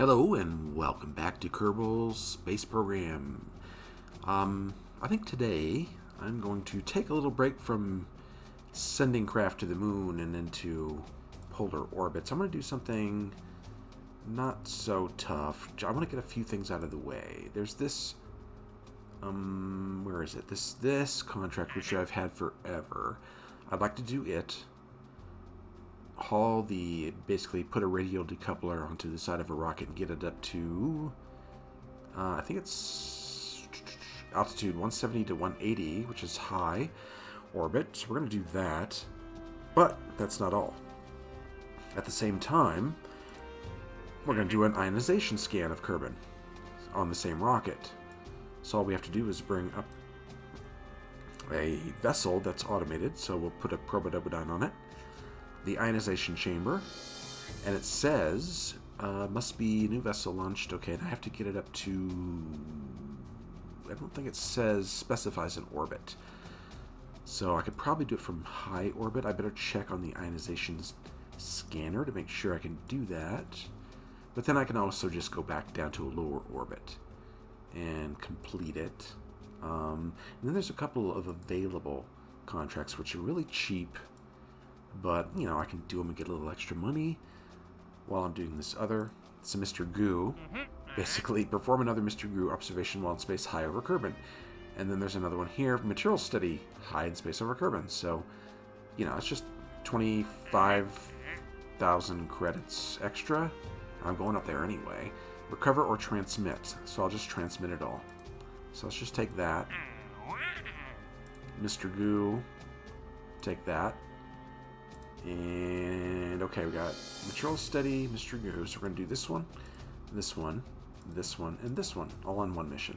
Hello and welcome back to Kerbal Space Program. I think today I'm going to take a little break from sending craft to the moon and into polar orbits. I'm going to do something not so tough. I want to get a few things out of the way. There's this, where is it? This contract which I've had forever. I'd like to do it. Basically put a radial decoupler onto the side of a rocket and get it up to, I think it's altitude 170 to 180, which is high orbit. So we're going to do that, but that's not all. At the same time, we're going to do an ionization scan of Kerbin on the same rocket. So all we have to do is bring up a vessel that's automated. So we'll put a Probodobodyne on it. The ionization chamber, and it says must be new vessel launched. Okay, and I have to get it up to, I don't think it specifies an orbit, so I could probably do it from high orbit. I better check on the ionization scanner to make sure I can do that, but then I can also just go back down to a lower orbit and complete it. And then there's a couple of available contracts which are really cheap, but, you know, I can do them and get a little extra money while I'm doing this other. It's a Mr. Goo. Basically, perform another Mr. Goo observation while in space high over Kerbin. And then there's another one here, material study, high in space over Kerbin. So, you know, it's just 25,000 credits extra. I'm going up there anyway. Recover or transmit. So I'll just transmit it all. So let's just take that. Mr. Goo. Take that. And okay, we got material study, Mr. Goo. So we're going to do this one, this one, this one, and this one, all on one mission.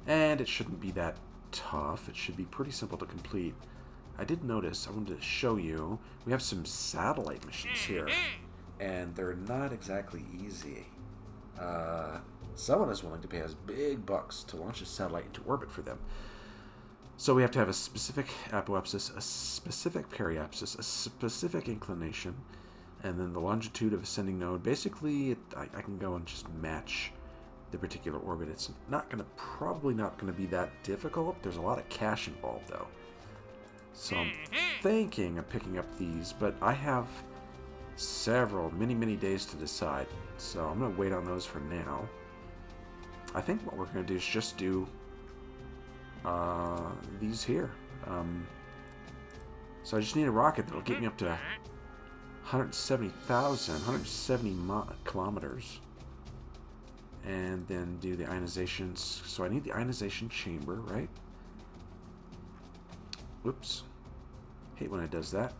And it shouldn't be that tough. It should be pretty simple to complete. I did notice, I wanted to show you, we have some satellite missions here, and they're not exactly easy. Someone is willing to pay us big bucks to launch a satellite into orbit for them. So we have to have a specific apoapsis, a specific periapsis, a specific inclination, and then the longitude of ascending node. Basically, I can go and just match the particular orbit. It's probably not going to be that difficult. There's a lot of cash involved, though. So I'm thinking of picking up these, but I have many days to decide. So I'm going to wait on those for now. I think what we're going to do is just do these here. So I just need a rocket that'll get me up to 170 kilometers, and then do the ionizations. So I need the ionization chamber, right? Whoops. Hate when it does that.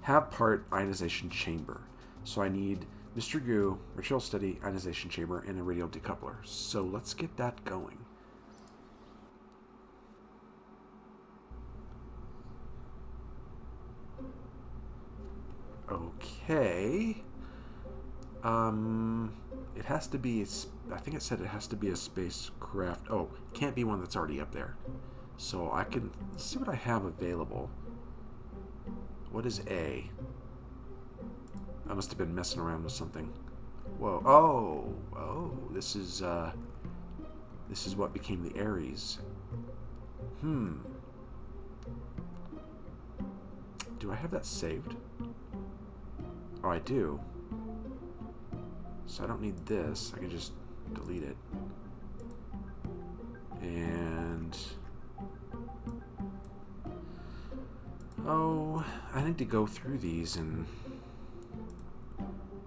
Have part ionization chamber. So I need Mr. Goo, material study, ionization chamber, and a radial decoupler. So let's get that going. Okay. It has to be, I think it said it has to be a spacecraft. Oh, can't be one that's already up there. So I can see what I have available. What is A? I must have been messing around with something. Whoa! Oh! This is what became the Ares. Do I have that saved? Oh, I do. So I don't need this. I can just delete it. And I need to go through these and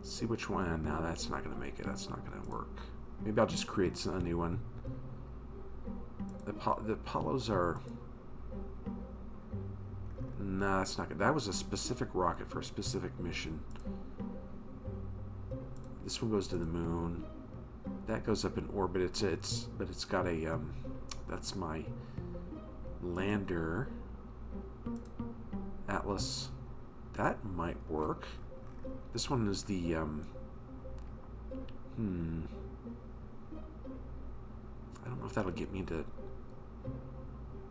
see which one. No, that's not going to make it. That's not going to work. Maybe I'll just create a new one. The Apollos are... No, that's not good. That was a specific rocket for a specific mission. This one goes to the moon. That goes up in orbit. But it's got a that's my lander. Atlas. That might work. This one is the, I don't know if that'll get me to...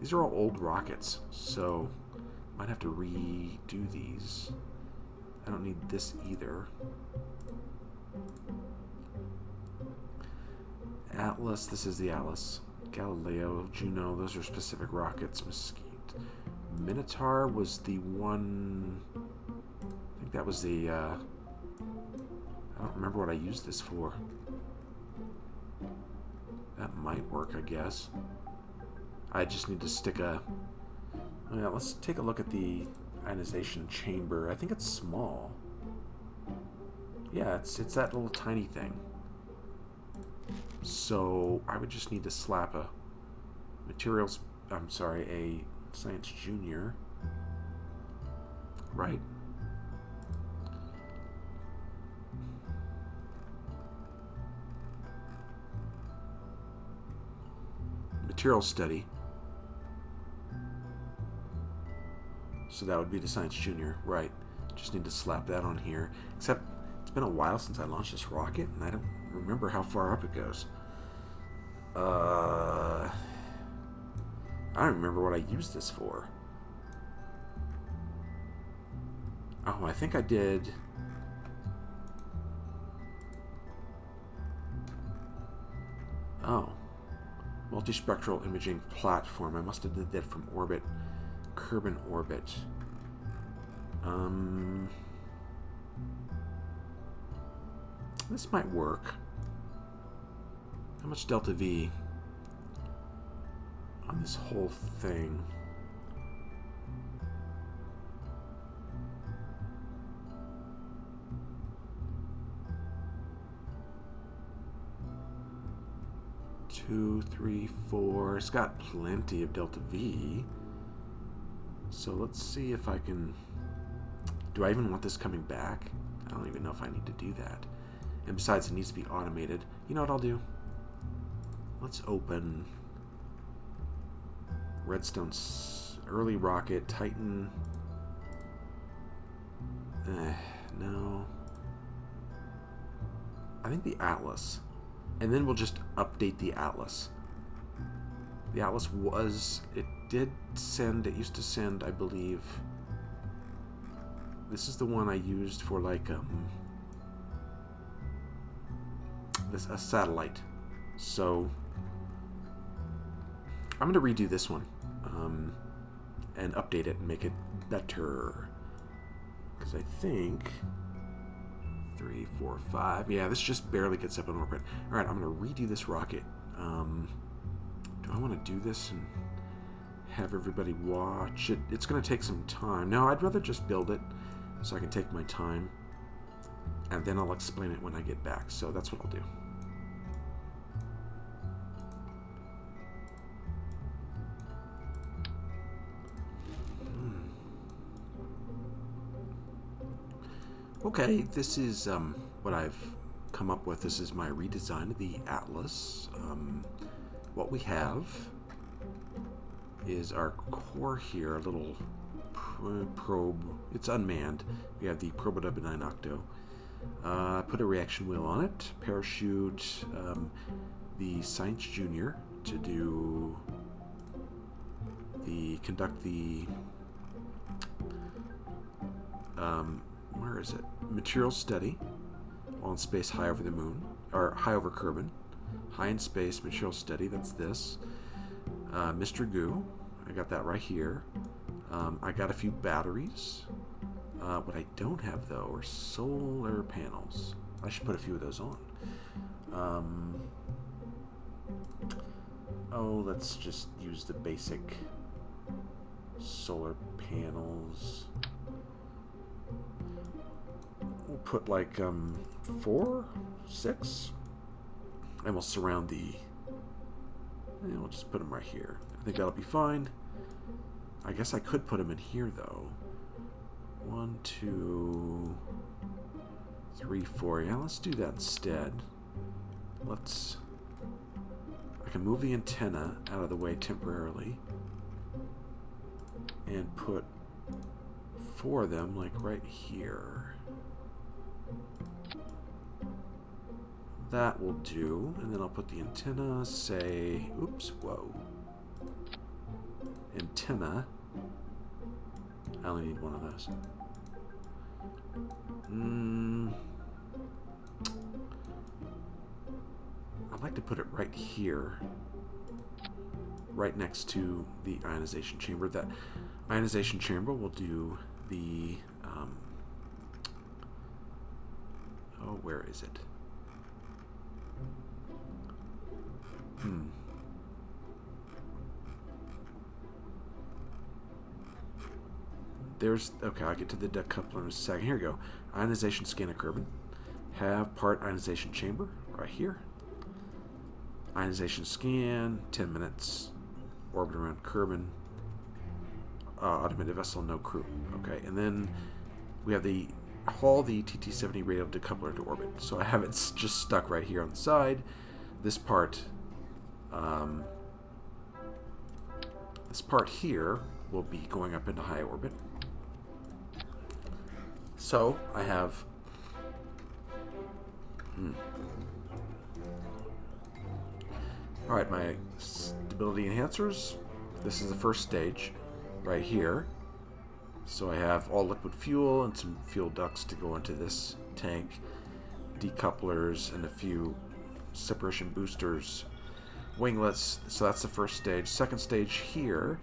These are all old rockets, so might have to redo these. I don't need this either. Atlas, this is the Atlas. Galileo, Juno, those are specific rockets. Mesquite. Minotaur was the one... I think that was the... I don't remember what I used this for. That might work, I guess. I just need to stick a... Yeah, let's take a look at the ionization chamber. I think it's small. Yeah, it's that little tiny thing. So I would just need to slap a materials... I'm sorry, a Science Junior. Right. Material study. So that would be the Science Junior, right. Just need to slap that on here. Except it's been a while since I launched this rocket, and I don't remember how far up it goes. I don't remember what I used this for. Oh, I think I did... Oh. Multispectral imaging platform. I must have did that from orbit. Kerbal orbit. This might work. How much delta V on this whole thing? Two, three, four. It's got plenty of delta V. So let's see if I can... Do I even want this coming back? I don't even know if I need to do that. And besides, it needs to be automated. You know what I'll do? Let's open Redstone's early rocket, Titan. No. I think the Atlas. And then we'll just update the Atlas. The Atlas was... It did send... It used to send, I believe... This is the one I used for, like, a satellite. So... I'm going to redo this one. And update it and make it better. Because I think... 3, 4, 5... Yeah, this just barely gets up in orbit. Alright, I'm going to redo this rocket. Do I want to do this and have everybody watch it? It's going to take some time. No, I'd rather just build it so I can take my time. And then I'll explain it when I get back. So that's what I'll do. Okay, this is what I've come up with. This is my redesign of the Atlas. What we have is our core here, a little probe. It's unmanned. We have the Probe W9 Octo. Put a reaction wheel on it, parachute the Science Junior to do conduct the where is it? Material study while in space high over the moon, or high over Kerbal. High in space, material study, that's this. Mr. Goo, I got that right here. I got a few batteries. What I don't have, though, are solar panels. I should put a few of those on. Oh, let's just use the basic solar panels. We'll put like 4, 6, and we'll surround the... And we'll just put them right here. I think that'll be fine. I guess I could put them in here, though. 1, 2, 3, 4. Yeah, let's do that instead. Let's... I can move the antenna out of the way temporarily and put 4 of them, like, right here. That will do, and then I'll put the antenna, say, oops, whoa. Antenna. I only need one of those. I'd like to put it right here, right next to the ionization chamber. That ionization chamber will do the oh, where is it? There's, okay, I'll get to the decoupler in a second. Here we go. Ionization scan of Kerbin. Have part ionization chamber right here. Ionization scan, 10 minutes. Orbit around Kerbin. Automated vessel, no crew. Okay, and then we have the haul the TT-70 radial decoupler into orbit. So I have it just stuck right here on the side. This part here will be going up into high orbit. So I have alright, my stability enhancers. This is the first stage right here. So I have all liquid fuel and some fuel ducts to go into this tank, decouplers, and a few separation boosters, winglets. So that's the first stage. Second stage here,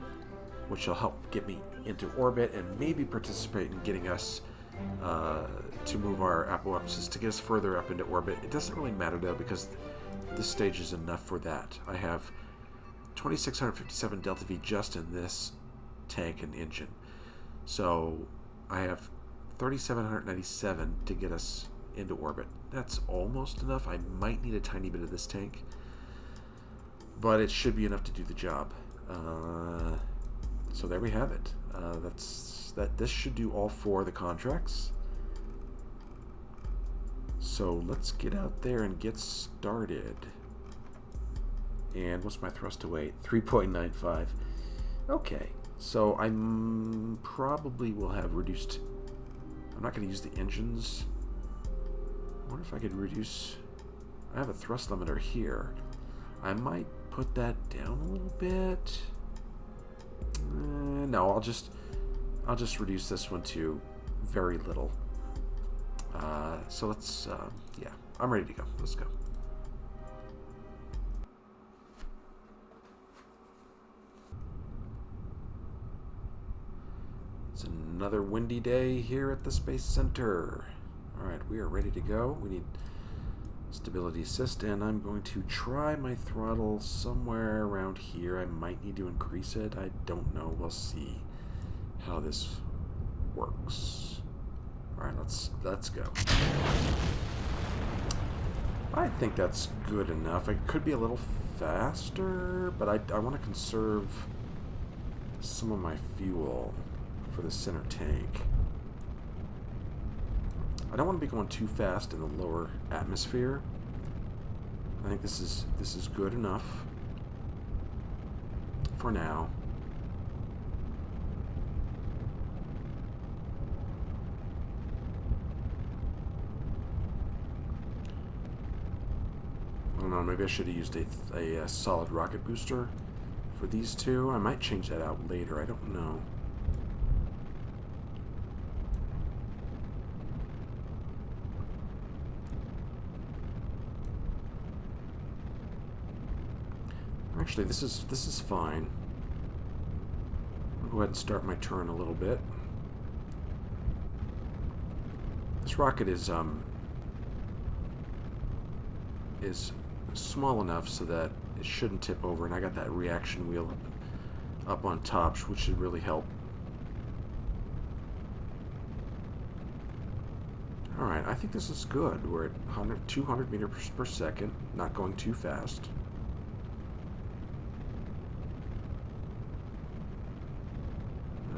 which will help get me into orbit and maybe participate in getting us to move our apoapsis to get us further up into orbit. It doesn't really matter though, because this stage is enough for that. I have 2657 delta V just in this tank and engine. So I have 3797 to get us into orbit. That's almost enough. I might need a tiny bit of this tank, but it should be enough to do the job. So there we have it. This should do all 4 of the contracts. So let's get out there and get started. And what's my thrust to weight? 3.95. Okay, so I probably will have reduced. I'm not going to use the engines. I wonder if I could reduce. I have a thrust limiter here. I might put that down a little bit. No, I'll just reduce this one to very little. So let's, yeah, I'm ready to go. Let's go. It's another windy day here at the Space Center. All right, we are ready to go. We need stability assist, and I'm going to try my throttle somewhere around here. I might need to increase it. I don't know. We'll see how this works. All right, let's go. I think that's good enough. It could be a little faster, but I want to conserve some of my fuel for the center tank. I don't want to be going too fast in the lower atmosphere. I think this is good enough for now. I don't know, maybe I should have used a solid rocket booster for these two. I might change that out later, I don't know. Actually, this is fine. I'll go ahead and start my turn a little bit. This rocket is small enough so that it shouldn't tip over, and I got that reaction wheel up on top, which should really help. Alright, I think this is good. We're at 200 meters per second, not going too fast.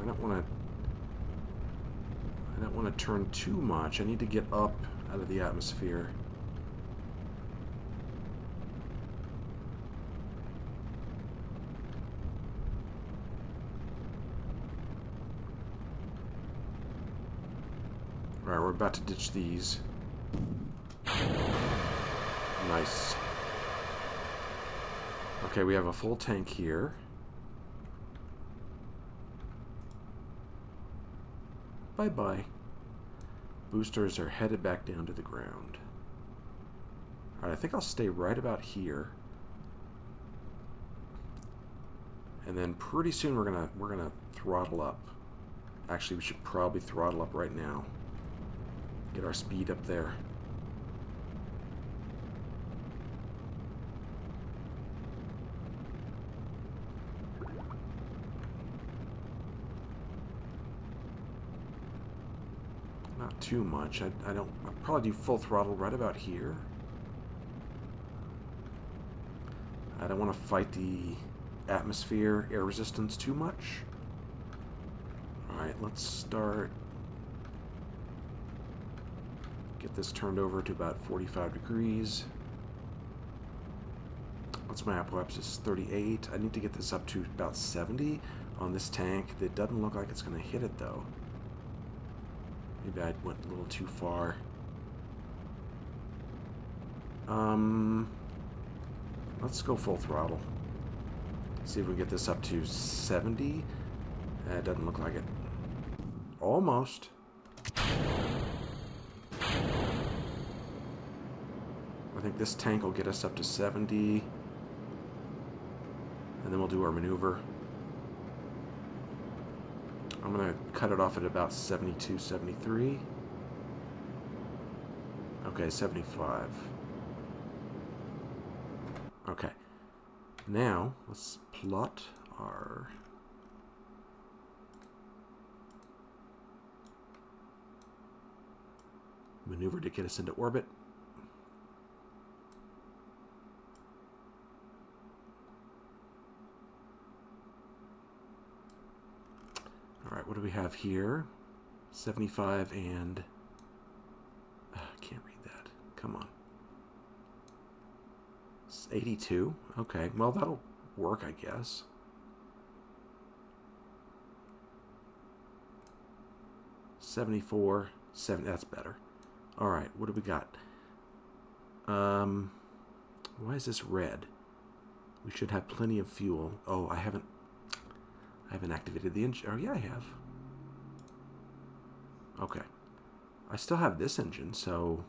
I don't want to turn too much. I need to get up out of the atmosphere. Alright, we're about to ditch these. Nice. Okay, we have a full tank here. Bye-bye. Boosters are headed back down to the ground. Alright, I think I'll stay right about here. And then pretty soon we're gonna throttle up. Actually, we should probably throttle up right now. Get our speed up there. Not too much. I'll probably do full throttle right about here. I don't want to fight the atmosphere air resistance too much. Alright, let's start. Get this turned over to about 45 degrees. What's my apoapsis? 38. I need to get this up to about 70 on this tank. It doesn't look like it's going to hit it though. Maybe I went a little too far. Let's go full throttle. See if we can get this up to 70. It doesn't look like it. Almost. I think this tank will get us up to 70. And then we'll do our maneuver. I'm going to cut it off at about 72, 73. Okay, 75. Okay. Now, let's plot our maneuver to get us into orbit. Alright, what do we have here? 75 and... I can't read that. Come on. It's 82. Okay, well, that'll work, I guess. $74. That's better. Alright, what do we got? Why is this red? We should have plenty of fuel. Oh, I haven't activated the engine. Oh, yeah, I have. Okay. I still have this engine, so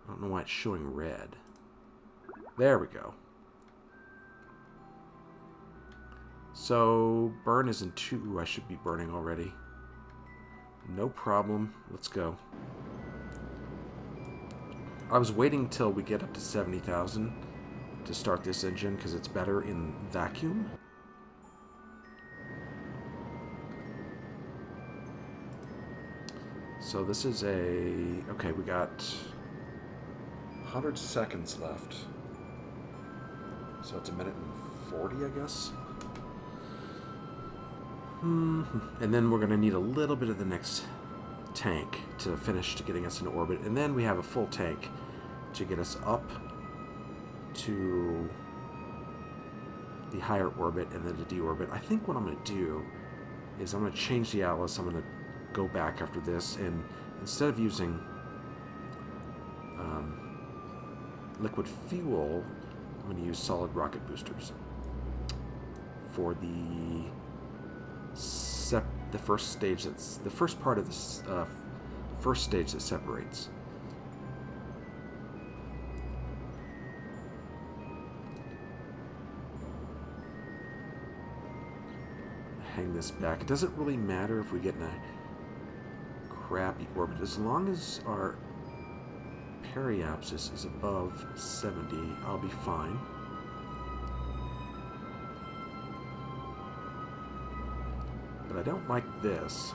I don't know why it's showing red. There we go. So, burn isn't too... Ooh, I should be burning already. No problem. Let's go. I was waiting till we get up to 70,000 to start this engine because it's better in vacuum. So this is a... Okay, we got 100 seconds left. So it's 1 minute and 40, I guess. And then we're going to need a little bit of the next tank to finish to getting us into orbit. And then we have a full tank to get us up to the higher orbit and then to deorbit. I think what I'm going to do is I'm going to change the Atlas. I'm going to go back after this, and instead of using liquid fuel, I'm going to use solid rocket boosters for the first stage. That's the first part of this first stage that separates. Hang this back. It doesn't really matter if we get in a crappy orbit, as long as our periapsis is above 70, I'll be fine. But I don't like this.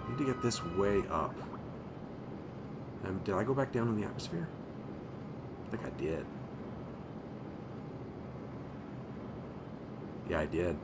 I need to get this way up. Did I go back down in the atmosphere? I think I did. Yeah, I did.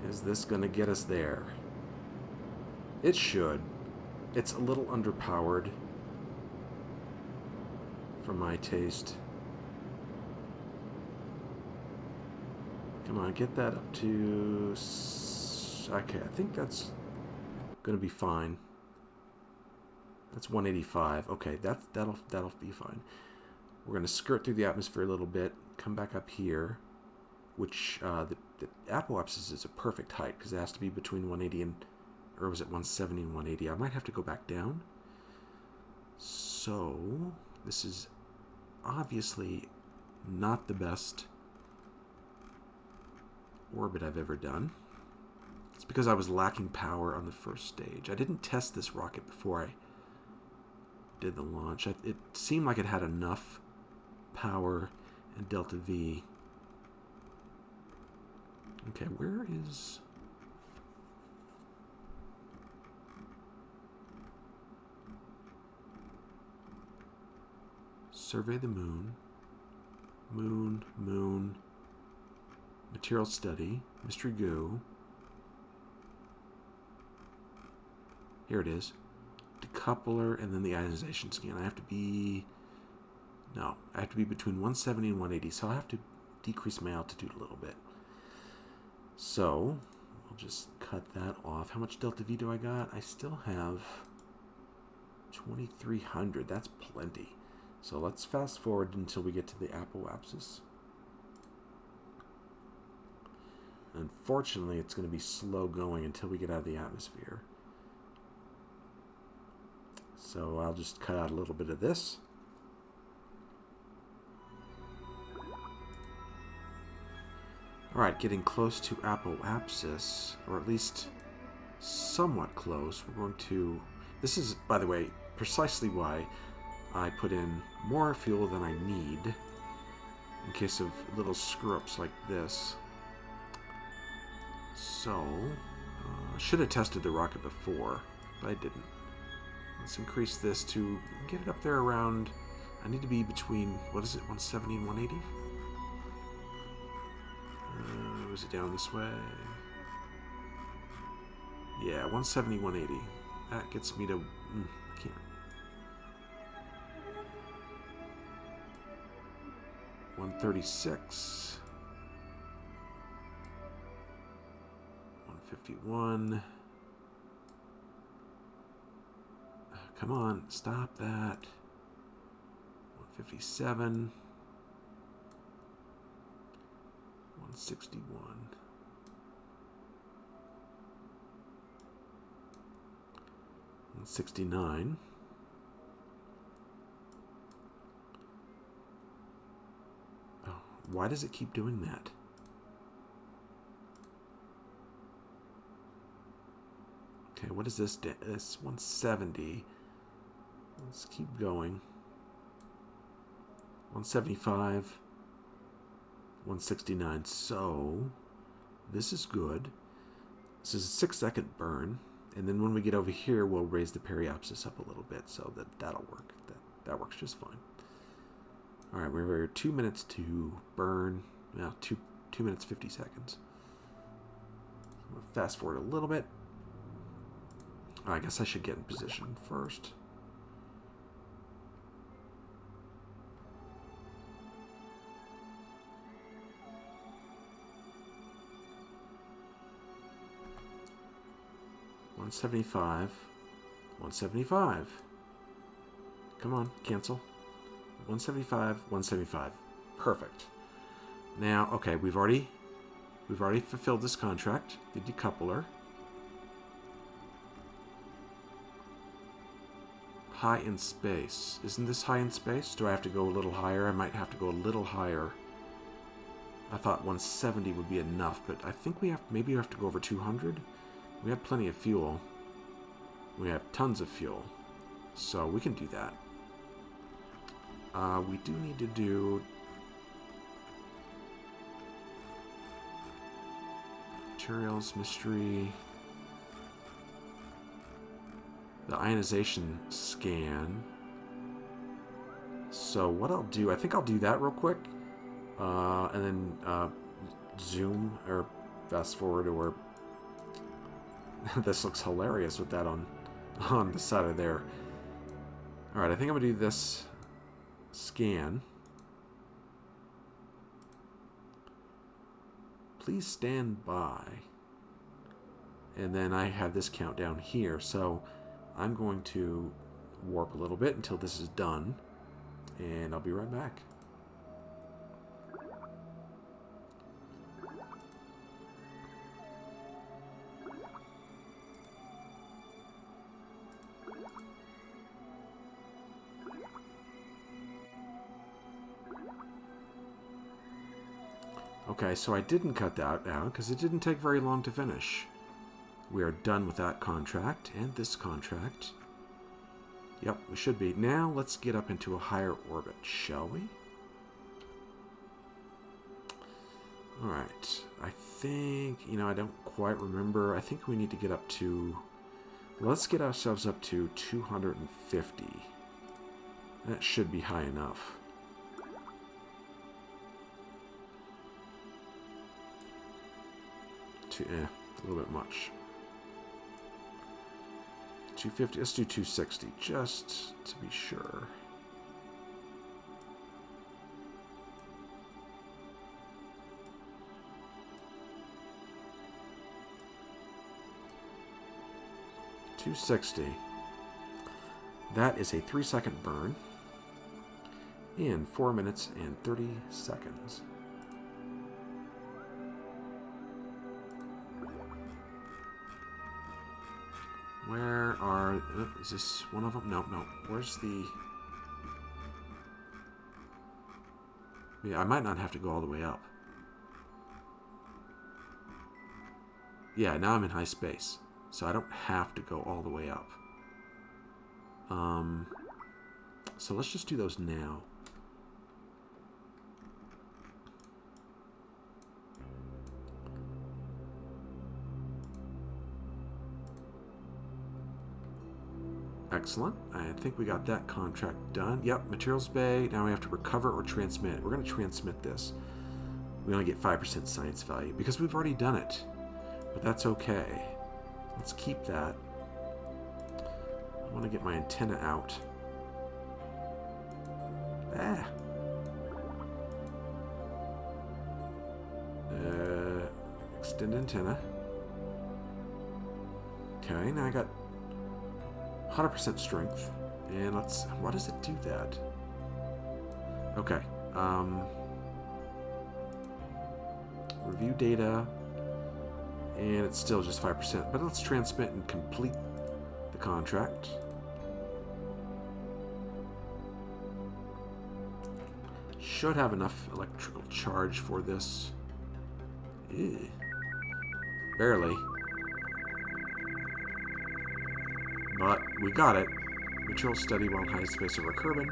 Is this going to get us there? It should. It's a little underpowered for my taste. Come on, get that up to... Okay, I think that's going to be fine. That's 185. Okay, that'll be fine. We're going to skirt through the atmosphere a little bit, come back up here, which the apoapsis is a perfect height because it has to be between 180 and, or was it 170 and 180? I might have to go back down. So this is obviously not the best orbit I've ever done. It's because I was lacking power on the first stage. I didn't test this rocket before I did the launch. It seemed like it had enough power and delta V. Okay, where is... Survey the moon. Moon. Material study. Mystery goo. Here it is. Decoupler and then the ionization scan. I have to be... No, I have to be between 170 and 180, so I have to decrease my altitude a little bit. So, I'll just cut that off. How much delta V do I got? I still have 2,300. That's plenty. So let's fast forward until we get to the apoapsis. Unfortunately, it's going to be slow going until we get out of the atmosphere. So I'll just cut out a little bit of this. Alright, getting close to apoapsis, or at least somewhat close. We're going to... This is, by the way, precisely why I put in more fuel than I need in case of little screw-ups like this. So, I should have tested the rocket before, but I didn't. Let's increase this to get it up there around... I need to be between, what is it, 170 and 180? Is it down this way? Yeah, 170, 180. That gets me to... I can't. 136. 151. Come on, stop that. 157. 161. 169. Oh, why does it keep doing that? Okay, what is this? It's 170. Let's keep going. 175. 169. So, this is good. This is a 6-second burn. And then when we get over here, we'll raise the periapsis up a little bit. So that'll work. That works just fine. Alright, we're 2 minutes to burn. Now, 2 minutes, 50 seconds. I'm going to fast forward a little bit. I guess I should get in position first. $175. 175. Come on, cancel. 175, 175. Perfect. Now, okay, we've already fulfilled this contract. The decoupler. High in space. Isn't this high in space? Do I have to go a little higher? I might have to go a little higher. I thought 170 would be enough, but I think maybe we have to go over 200. We have plenty of fuel. We have tons of fuel. So we can do that. We do need to do... Materials, mystery... The ionization scan. So what I'll do, I think I'll do that real quick. And then zoom or fast forward or This looks hilarious with that on the side of there. Alright, I think I'm going to do this scan. Please stand by. And then I have this countdown here, so I'm going to warp a little bit until this is done, and I'll be right back. Okay, so I didn't cut that out because it didn't take very long to finish. We are done with that contract and this contract. Yep, we should be. Now let's get up into a higher orbit, shall we? Alright, I think, I don't quite remember. I think we need to get up to, let's get ourselves up to 250. That should be high enough. A little bit much. 250, let's do 260, just to be sure. $260. That is a 3-second burn in 4 minutes and 30 seconds. Where are... is this one of them? No. Where's the... Yeah, I might not have to go all the way up. Yeah, now I'm in high space. So I don't have to go all the way up. So let's just do those now. Excellent. I think we got that contract done. Yep, materials bay. Now we have to recover or transmit. We're going to transmit this. We only get 5% science value because we've already done it. But that's okay. Let's keep that. I want to get my antenna out. Extend antenna. Okay, now I got 100% strength. And let's... why does it do that? Okay. Review data. And it's still just 5%. But let's transmit and complete the contract. Should have enough electrical charge for this. Ew. Barely. But we got it. Material study while in high space over Kerbin.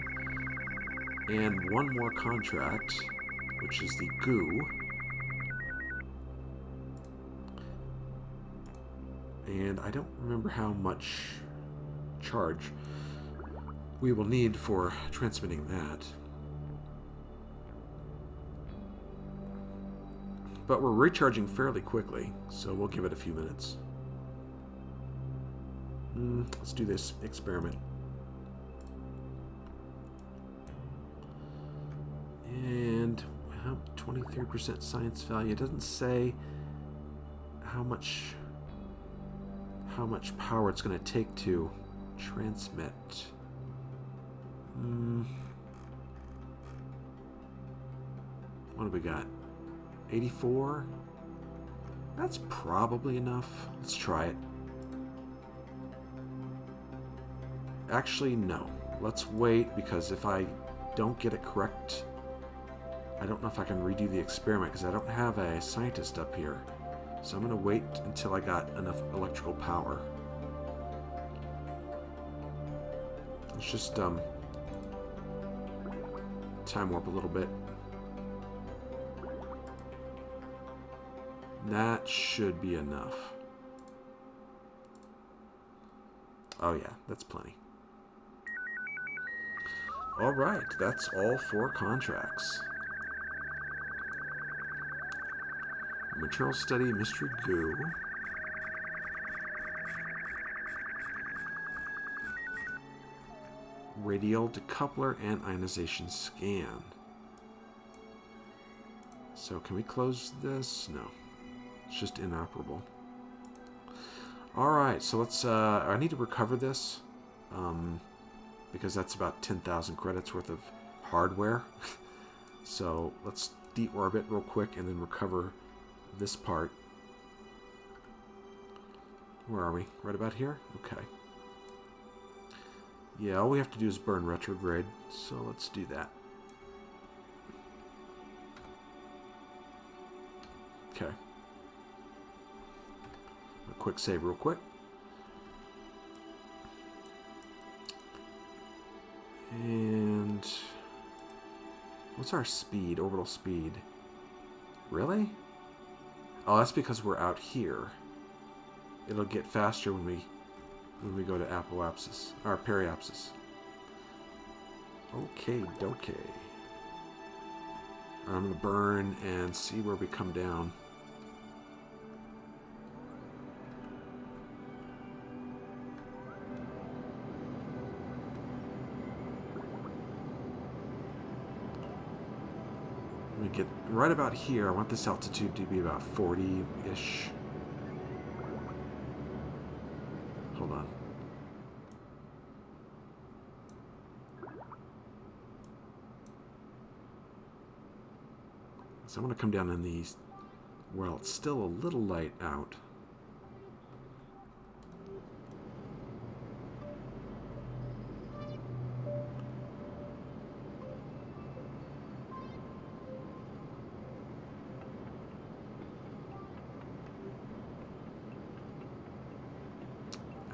And one more contract, which is the goo. And I don't remember how much charge we will need for transmitting that. But we're recharging fairly quickly, so we'll give it a few minutes. Let's do this experiment. And 23% science value. It doesn't say how much power it's going to take to transmit. What do we got? 84? That's probably enough. Let's try it. Actually, no. Let's wait, because if I don't get it correct, I don't know if I can redo the experiment, because I don't have a scientist up here. So I'm going to wait until I got enough electrical power. Let's just time warp a little bit. That should be enough. Oh yeah, that's plenty. Alright, that's all 4 contracts. Material study, mystery goo. radial decoupler and ionization scan. So can we close this? No. It's just inoperable. Alright, so let's... I need to recover this. Because that's about 10,000 credits worth of hardware. So let's deorbit real quick and then recover this part. Where are we? Right about here? Okay. Yeah, all we have to do is burn retrograde, so let's do that. Okay. A quick save real quick. And what's our speed? Orbital speed. Really? Oh, that's because we're out here. It'll get faster when we go to apoapsis or periapsis. Okay, dokay. I'm gonna burn and see where we come down. We get right about here. I want this altitude to be about 40-ish. Hold on. So I'm going to come down in these. Well, it's still a little light out.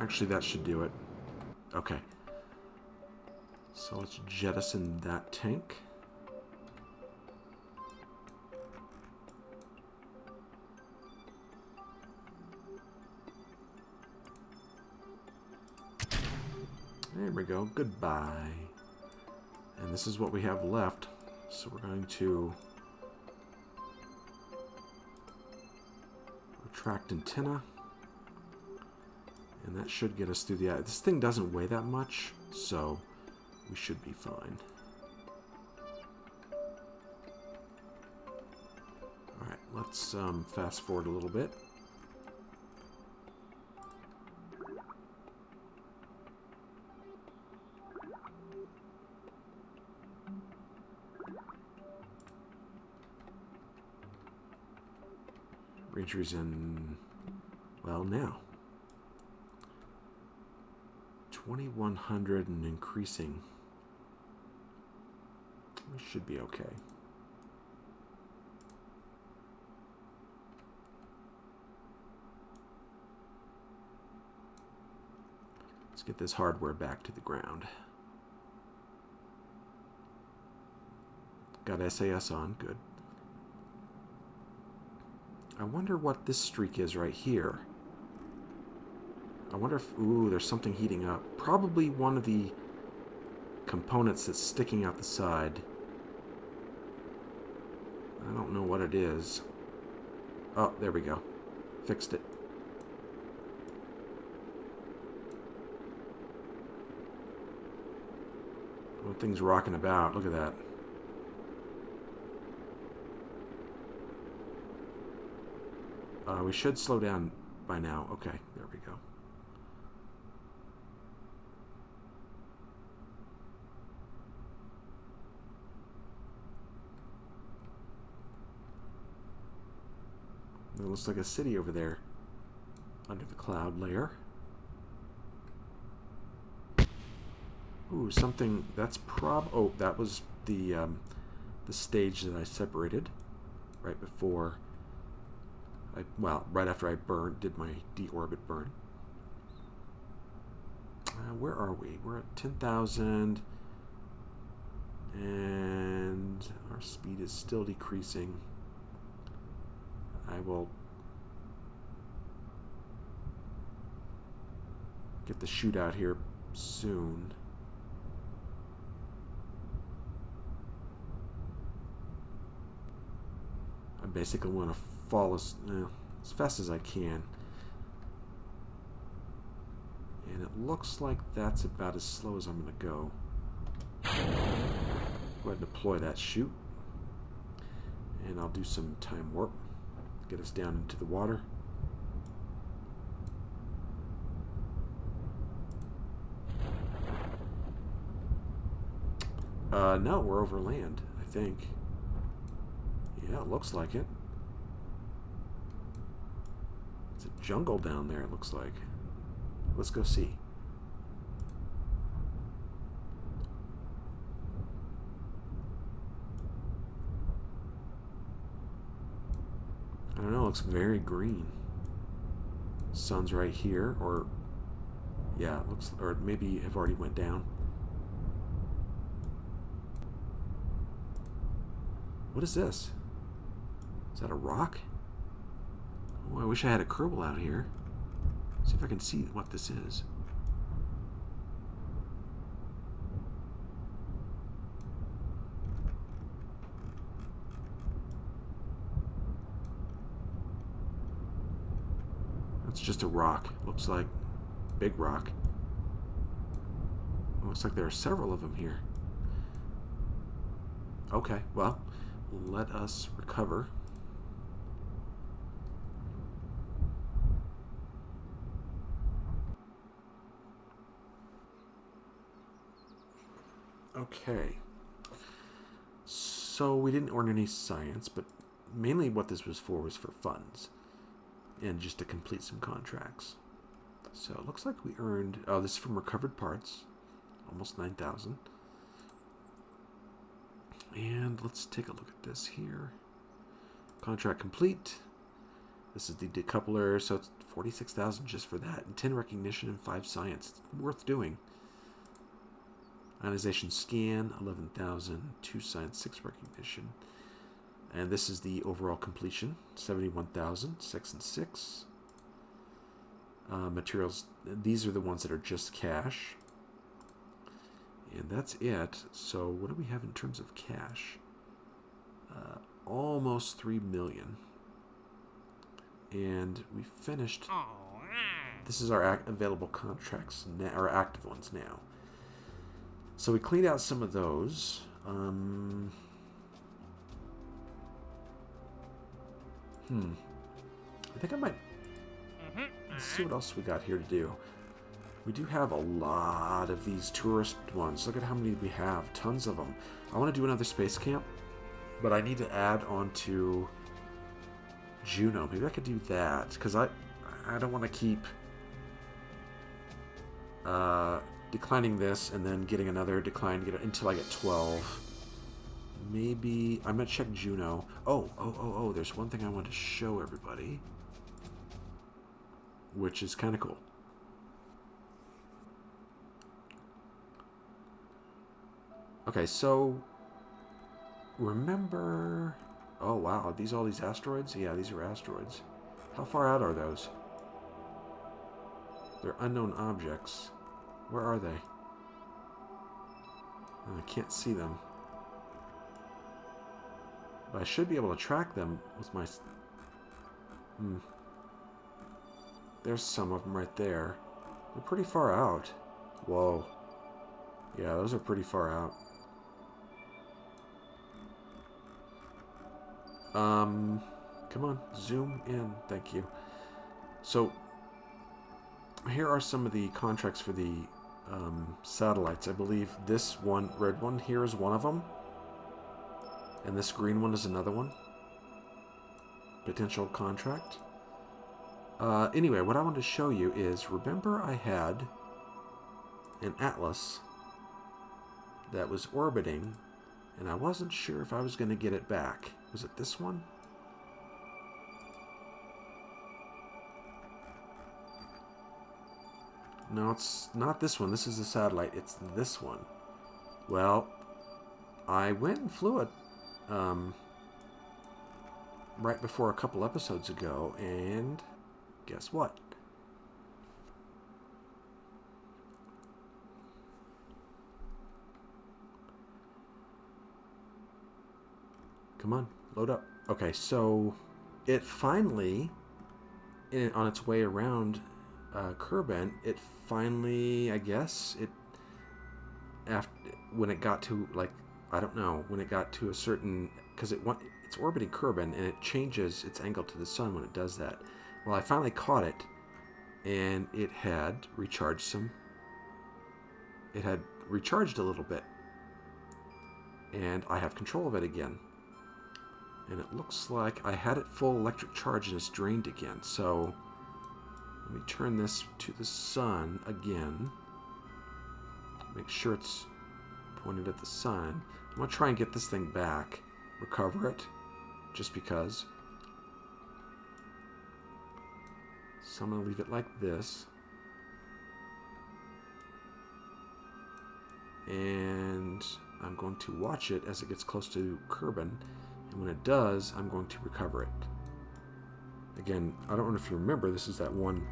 Actually, that should do it. Okay. So let's jettison that tank. There we go. Goodbye. And this is what we have left. So we're going to retract antenna. And that should get us through the... This thing doesn't weigh that much, so we should be fine. Alright, let's fast forward a little bit. Ranger's in... well, now. 2100 and increasing. We should be okay. Let's get this hardware back to the ground. Got SAS on, good. I wonder what this streak is right here. I wonder if... ooh, there's something heating up. Probably one of the components that's sticking out the side. I don't know what it is. Oh, there we go. Fixed it. Well, thing's rocking about. Look at that. We should slow down by now. Okay, there we go. It looks like a city over there under the cloud layer. Ooh, something that's oh, that was the stage that I separated right before well, right after I did my deorbit burn. Where are we? We're at 10,000 and our speed is still decreasing. I will get the chute out here soon. I basically want to fall as fast as I can. And it looks like that's about as slow as I'm going to go. Go ahead and deploy that chute. And I'll do some time warp. Get us down into the water. No, we're over land, I think. Yeah, it looks like it. It's a jungle down there, it looks like. Let's go see. I don't know, it looks very green. Sun's right here, or... yeah, it looks... or maybe have already went down. What is this? Is that a rock? Oh, I wish I had a Kerbal out here. See if I can see what this is. That's just a rock. Looks like big rock. Looks like there are several of them here. Okay, well, let us recover. Okay. So we didn't earn any science, but mainly what this was for funds. And just to complete some contracts. So it looks like we earned... oh, this is from recovered parts. Almost 9,000. And let's take a look at this here. Contract complete. This is the decoupler, so it's 46,000 just for that. And 10 recognition and 5 science. It's worth doing. Ionization scan, 11,000. 2 science, 6 recognition. And this is the overall completion. 71,000, 6 and 6. Materials, these are the ones that are just cash. And that's it. So what do we have in terms of cash? Almost 3 million. And we finished. This is our available contracts, our active ones now. So we cleaned out some of those. I think I might... let's see what else we got here to do. We do have a lot of these tourist ones. Look at how many we have. Tons of them. I want to do another space camp, but I need to add on to Juno. Maybe I could do that, because I don't want to keep declining this and then getting another decline until I get 12. Maybe... I'm going to check Juno. Oh, there's one thing I want to show everybody, which is kind of cool. Okay, so remember... oh, wow. Are all these asteroids? Yeah, these are asteroids. How far out are those? They're unknown objects. Where are they? I can't see them. But I should be able to track them with my... There's some of them right there. They're pretty far out. Whoa. Yeah, those are pretty far out. Come on, zoom in. Thank you. So, here are some of the contracts for the satellites. I believe this one, red one here, is one of them. And this green one is another one. Potential contract. Anyway, what I want to show you is, remember I had an Atlas that was orbiting, and I wasn't sure if I was going to get it back. Was it this one? No, it's not this one. This is the satellite. It's this one. Well, I went and flew it right before a couple episodes ago, and guess what? Come on, load up. Okay, so it finally, on its way around Kerbal, it finally, I guess, it when it got to, like, I don't know, when it got to a certain, because it's orbiting Kerbin and it changes its angle to the sun when it does that. Well, I finally caught it, and it had recharged it had recharged a little bit, and I have control of it again. And it looks like I had it full electric charge and it's drained again. So let me turn this to the sun again. Make sure it's pointed at the sun. I'm going to try and get this thing back. Recover it, just because. So I'm going to leave it like this. And I'm going to watch it as it gets close to Kerbin. And when it does, I'm going to recover it. Again, I don't know if you remember, this is that one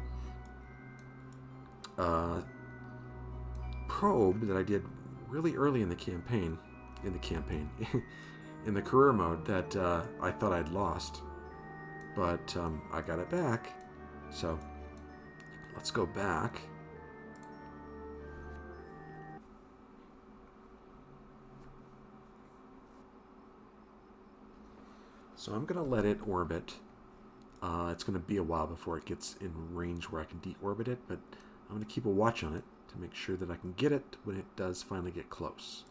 probe that I did really early in the campaign, in the career mode that I thought I'd lost. But I got it back. So let's go back. So I'm going to let it orbit. It's going to be a while before it gets in range where I can deorbit it, but I'm going to keep a watch on it to make sure that I can get it when it does finally get close.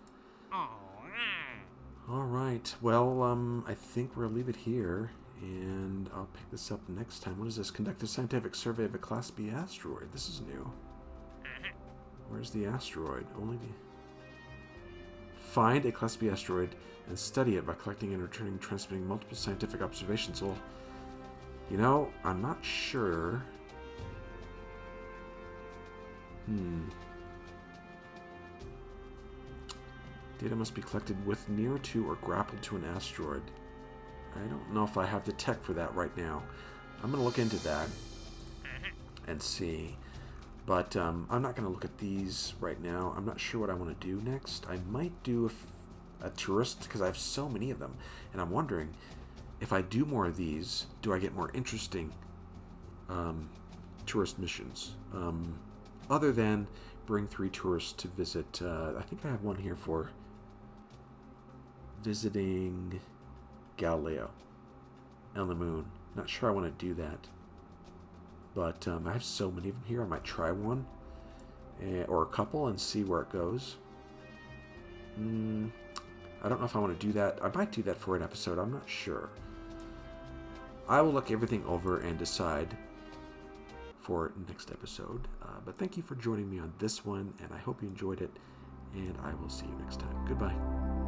All right. Well, I think we'll leave it here, and I'll pick this up next time. What is this? Conduct a scientific survey of a Class B asteroid. This is new. Where's the asteroid? Find a Class B asteroid and study it by collecting and returning, transmitting multiple scientific observations. Well, you know, I'm not sure. Data must be collected with, near to, or grappled to an asteroid. I don't know if I have the tech for that right now. I'm going to look into that and see. But I'm not going to look at these right now. I'm not sure what I want to do next. I might do a tourist, because I have so many of them. And I'm wondering, if I do more of these, do I get more interesting tourist missions? Other than bring 3 tourists to visit. I think I have one here for visiting Galileo on the moon. Not sure I want to do that. But I have so many of them here. I might try one or a couple and see where it goes. I don't know if I want to do that. I might do that for an episode. I'm not sure. I will look everything over and decide for next episode. But thank you for joining me on this one, and I hope you enjoyed it, and I will see you next time. Goodbye.